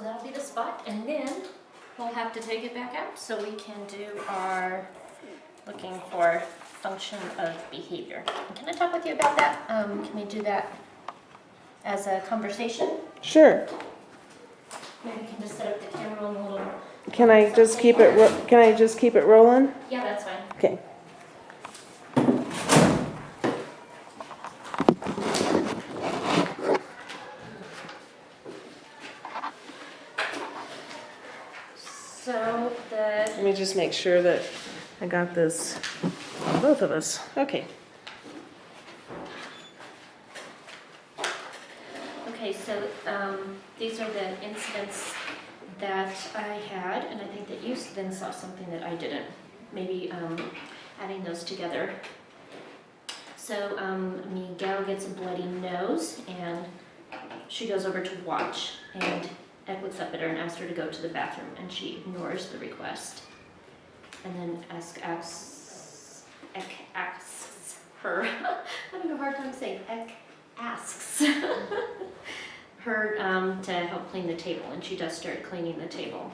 that'll be the spot, and then we'll have to take it back out so we can do our looking for function of behavior. Can I talk with you about that? Can we do that as a conversation? Sure. Maybe we can just set up the camera on a little. Can I just keep it? Can I just keep it rolling? Yeah, that's fine. Okay. So Let me just make sure that I got this on both of us. Okay. Okay, so these are the incidents that I had, and I think that you then saw something that I didn't. Maybe adding those together. So Miguel gets a bloody nose, and she goes over to watch, and Ed looks up at her and asks her to go to the bathroom, and she ignores the request. And then Ek asks her, I'm having a hard time saying Ek asks her to help clean the table, and she does start cleaning the table.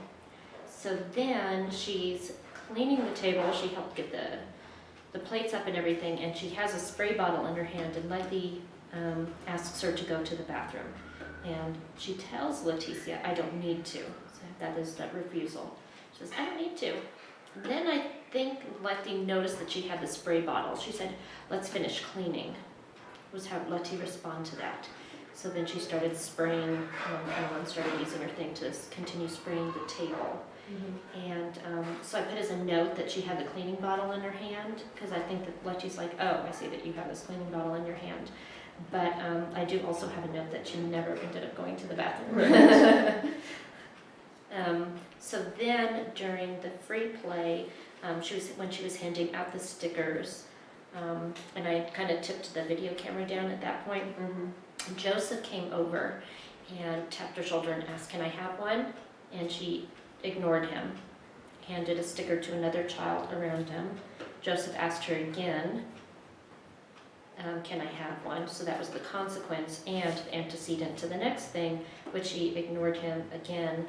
So then she's cleaning the table, she helped get the plates up and everything, and she has a spray bottle in her hand, and Letty asks her to go to the bathroom. And she tells Leticia, I don't need to. So that is that refusal. She says, I don't need to. And then I think Letty noticed that she had the spray bottle. She said, let's finish cleaning, was how Letty responded to that. So then she started spraying, and started using her thing to continue spraying the table. Mm-hmm. And so I put as a note that she had the cleaning bottle in her hand, because I think that Letty's like, oh, I see that you have this cleaning bottle in your hand. But I do also have a note that she never ended up going to the bathroom. Right. So then during the free play, when she was handing out the stickers, and I kind of tipped the video camera down at that point, Joseph came over and tapped her shoulder and asked, can I have one? And she ignored him, handed a sticker to another child around him. Joseph asked her again, can I have one? So that was the consequence and the antecedent to the next thing, which she ignored him again.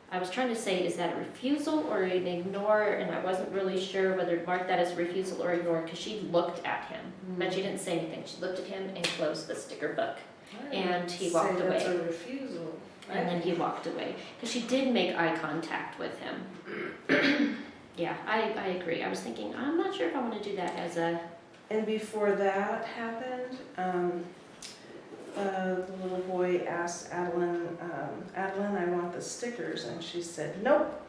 I was trying to say, is that a refusal or an ignore? And I wasn't really sure whether to mark that as a refusal or ignore, because she looked at him, but she didn't say anything. She looked at him and closed the sticker book, and he walked away. That's a refusal. And then he walked away, because she did make eye contact with him. Yeah, I agree. I was thinking, I'm not sure if I want to do that as a... And before that happened, the little boy asked Adeline, Adeline, I want the stickers, and she said, nope.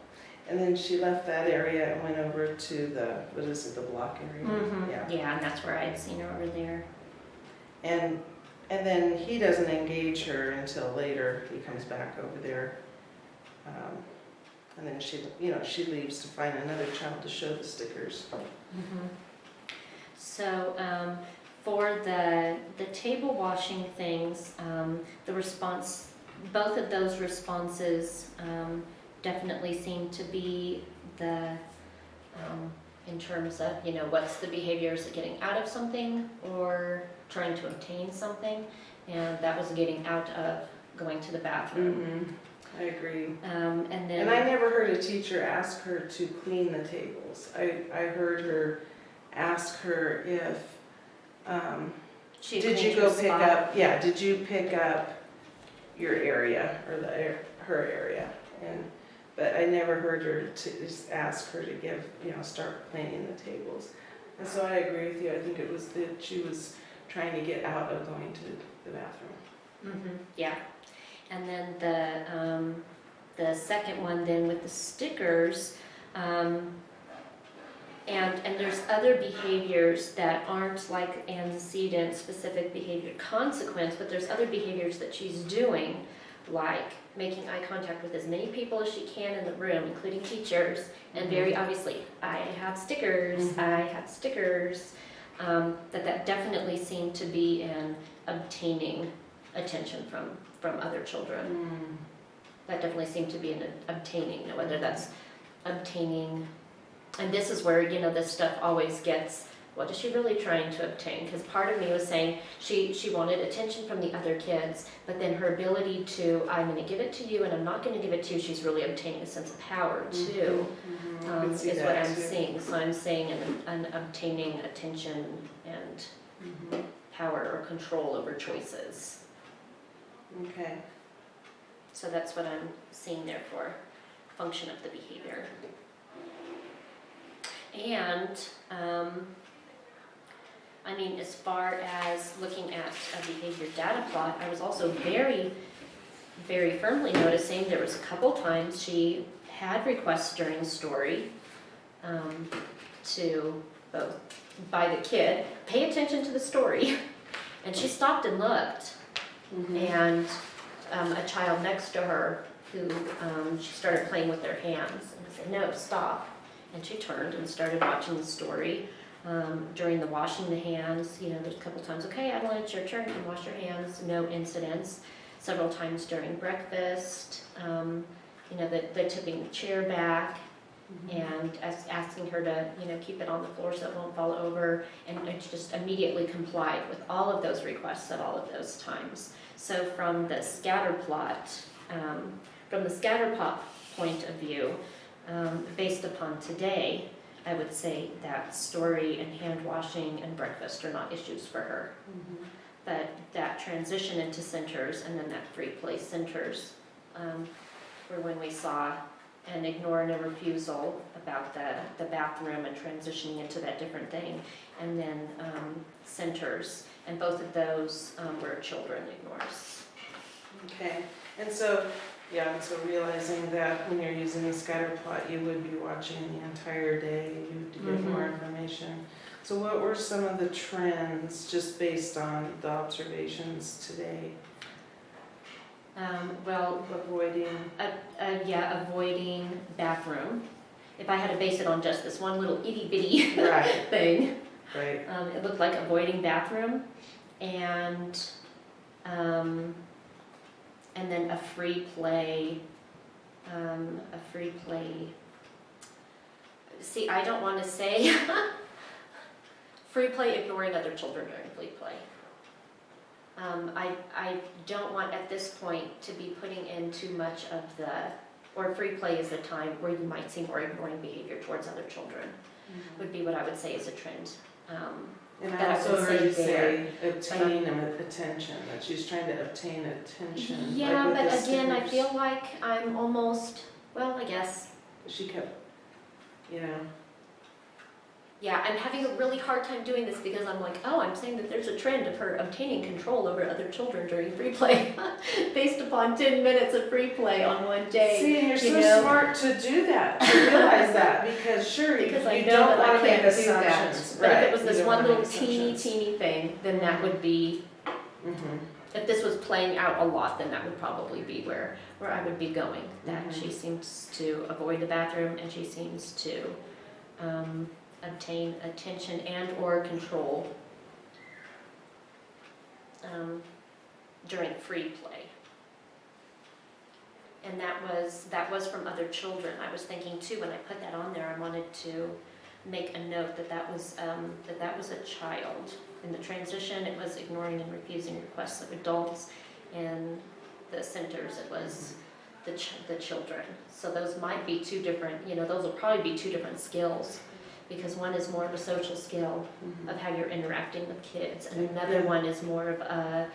And then she left that area and went over to the, what is it, the block area? Mm-hmm. Yeah, and that's where I had seen her over there. And then he doesn't engage her until later. He comes back over there. And then she leaves to find another child to show the stickers. Mm-hmm. So for the table washing things, the response, both of those responses definitely seem to be the, in terms of, what's the behavior, is it getting out of something or trying to obtain something? And that was getting out of going to the bathroom. Mm-hmm. I agree. And I never heard a teacher ask her to clean the tables. I heard her ask her if, did you go pick up, did you pick up your area or her area? But I never heard her to just ask her to start cleaning the tables. And so I agree with you. I think it was that she was trying to get out of going to the bathroom. Mm-hmm. Yeah. And then the second one then with the stickers, and there's other behaviors that aren't like antecedent specific behavior consequence, but there's other behaviors that she's doing, like making eye contact with as many people as she can in the room, including teachers, and very obviously, I have stickers, I have stickers, that definitely seemed to be an obtaining attention from other children. That definitely seemed to be an obtaining, whether that's obtaining, and this is where, this stuff always gets what is she really trying to obtain? Because part of me was saying she wanted attention from the other kids, but then her ability to, I'm going to give it to you and I'm not going to give it to you, she's really obtaining a sense of power too, I could see is that what I'm too. seeing. So I'm seeing an obtaining attention and power or control over choices. Okay. So that's what I'm seeing there for function of the behavior. And, I mean, as far as looking at a behavior data plot, I was also very, very firmly noticing there was a couple times she had requests during the story to both, by the kid, pay attention to the story. And she stopped and looked. And a child next to her who she started playing with their hands and said, no, stop. And she turned and started watching the story. During the washing the hands, you know, there's a couple times, okay, Adeline, it's your turn, you can wash your hands, no incidents. Several times during breakfast, you know, the tipping the chair back and asking her to, you know, keep it on the floor so it won't fall over. And she just immediately complied with all of those requests at all of those times. So from the scatter plot, point of view, based upon today, I would say that story and hand washing and breakfast are not issues for her. But that transition into centers and then that free play centers were when we saw an ignore and a refusal about the bathroom and transitioning into that different thing, and then centers, and both of those were children ignores. Okay, and so, yeah, and so realizing that when you're using the scatter plot, you would be watching the entire day, you would get more information. So what were some of the trends, just based on the observations today? Well, Avoiding. avoiding bathroom. If I had to base it on just this one little itty bitty Right. thing, Right. it looked like avoiding bathroom, and then a free play. See, I don't want to say free play ignoring other children during free play. I don't want at this point to be putting in too much of or free play is a time where you might see more ignoring behavior towards other children, would be what I would say is a trend. And that I I also would heard say you say obtaining attention, that she's trying to obtain attention. Yeah, like with but the again, I stickers. feel like I'm almost, well, I guess, She kept, you know, yeah, I'm having a really hard time doing this because I'm like, oh, I'm saying that there's a trend of her obtaining control over other children during free play based upon 10 minutes of free play on one day. see, and you're you so know? smart to do that, to realize that, because sure, Because you I know don't that I want to make can't do that. assumptions. But if Right, it was you this don't one wanna little make teeny assumptions. thing, then that would be, Mhm. if this was playing out a lot, then that would probably be where I would be going. That Mhm. she seems to avoid the bathroom and she seems to obtain attention and or control during free play. And that was from other children. I was thinking too, when I put that on there, I wanted to make a note that was a child. In the transition, it was ignoring and refusing requests of adults. In the centers, it was the children. So those might be two different, those will probably be two different skills, because one is more of a social skill of how you're interacting with kids, and another one is more of a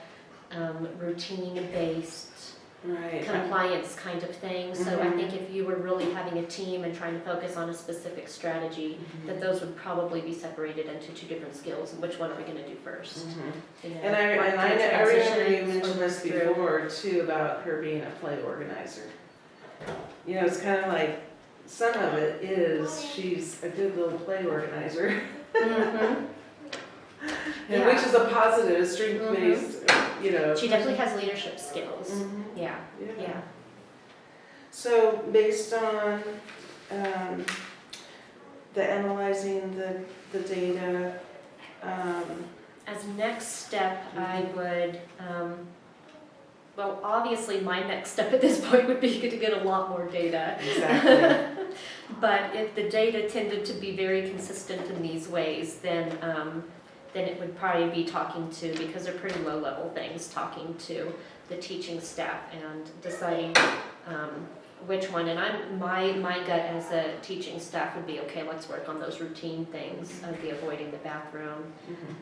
routine-based Right. compliance kind of thing. So I think if you were really having a team and trying to focus on a specific strategy, that those would probably be separated into two different skills. And which one are we going to do first? You know, And I work through remember you transitions, mentioned work this through- before too, about her being a play organizer. It's kind of like, some of it is, she's a good little play organizer. Mhm. And which is a positive, strength-based, She definitely has leadership skills. Mhm. Yeah, yeah. So based on the analyzing the data, As next step, I would well, obviously, my next step at this point would be to get a lot more data. Exactly. But if the data tended to be very consistent in these ways, then it would probably be talking to, because they're pretty low-level things, talking to the teaching staff and deciding which one. And my gut as a teaching staff would be, okay, let's work on those routine things, the avoiding the bathroom.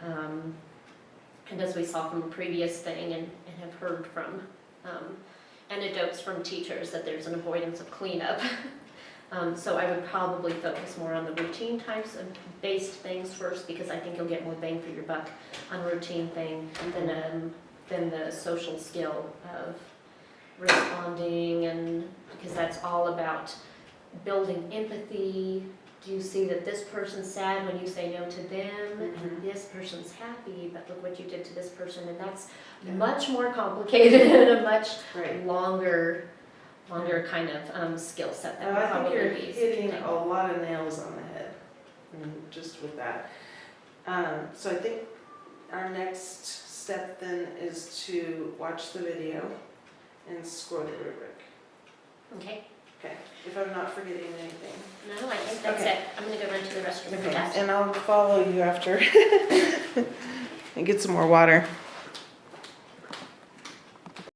Mhm. And as we saw from a previous thing and have heard from anecdotes from teachers that there's an avoidance of cleanup. So I would probably focus more on the routine types of based things first, because I think you'll get more bang for your buck on a routine thing than the social skill of responding, and because that's all about building empathy. Do you see that this person's sad when you say no to them, and this person's happy, but look what you did to this person? And that's Yeah. much more complicated and a much Right. longer kind of skill set that No, would I think probably you're be hitting something. a lot of nails on the head, just with that. So I think our next step then is to watch the video and score the rubric. Okay, Okay, if I'm not forgetting anything. no, I think that's Okay. it. I'm gonna go run to the restroom for Okay, that. and I'll follow you after and get some more water.